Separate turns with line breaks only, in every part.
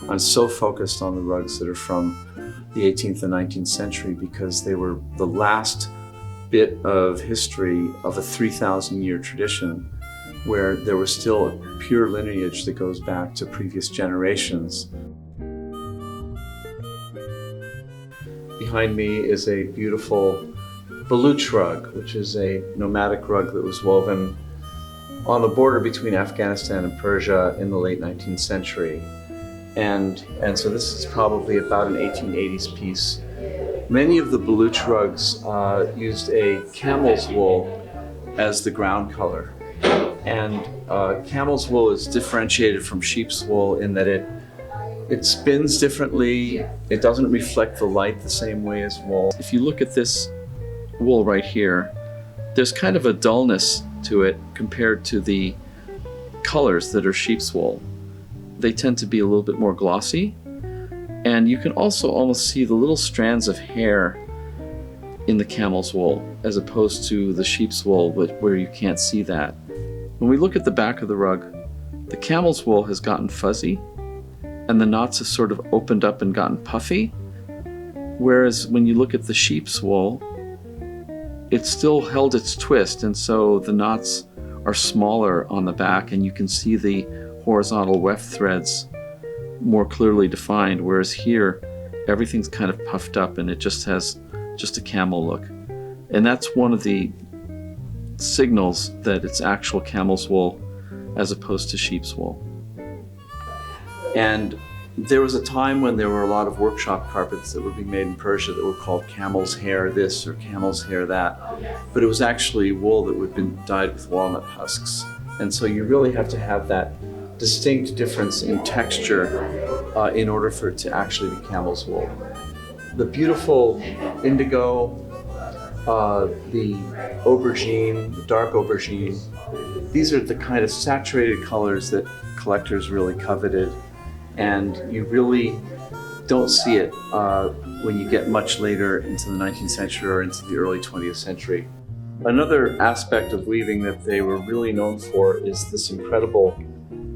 I'm so focused on the rugs that are from the 18th and 19th century because they were the last bit of history of a 3,000-year tradition where there was still a pure lineage that goes back to previous generations. Behind me is a beautiful Baluch rug, which is a nomadic rug that was woven on the border between Afghanistan and Persia in the late 19th century. And so this is probably about an 1880s piece. Many of the Baluch rugs used a camel's wool as the ground color. And camel's wool is differentiated from sheep's wool in that it spins differently. It doesn't reflect the light the same way as wool. If you look at this wool right here, there's kind of a dullness to it compared to the colors that are sheep's wool. They tend to be a little bit more glossy, and you can also almost see the little strands of hair in the camel's wool as opposed to the sheep's wool where you can't see that. When we look at the back of the rug, the camel's wool has gotten fuzzy and the knots have sort of opened up and gotten puffy, whereas when you look at the sheep's wool, it still held its twist, and so the knots are smaller on the back and you can see the horizontal weft threads more clearly defined, whereas here everything's kind of puffed up and it just has just a camel look. And that's one of the signals that it's actual camel's wool as opposed to sheep's wool. And there was a time when there were a lot of workshop carpets that were being made in Persia that were called camel's hair this or camel's hair that, but it was actually wool that had been dyed with walnut husks. And so you really have to have that distinct difference in texture in order for it to actually be camel's wool. The beautiful indigo, the aubergine, the dark aubergine, these are the kind of saturated colors that collectors really coveted, and you really don't see it when you get much later into the 19th century or into the early 20th century. Another aspect of weaving that they were really known for is this incredible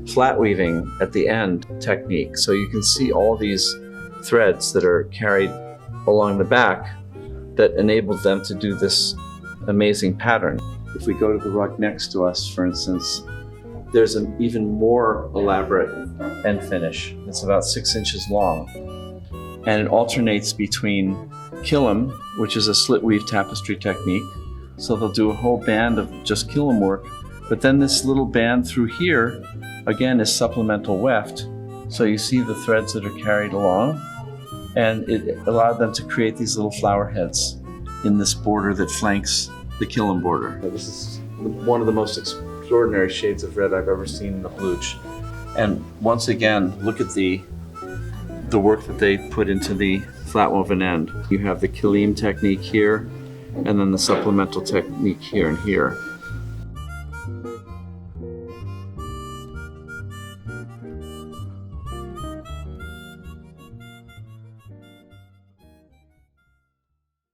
flat weaving at the end technique. So you can see all these threads that are carried along the back that enabled them to do this amazing pattern. If we go to the rug next to us, for instance, there's an even more elaborate end finish. It's about 6 inches long, and it alternates between killam, which is a slit weave tapestry technique. So they'll do a whole band of just killam work, but then this little band through here, again, is supplemental weft. So you see the threads that are carried along, and it allowed them to create these little flower heads in this border that flanks the killam border. This is one of the most extraordinary shades of red I've ever seen in the Baluch. And once again, look at the work that they put into the flat woven end. You have the kilim technique here, and then the supplemental technique here and here.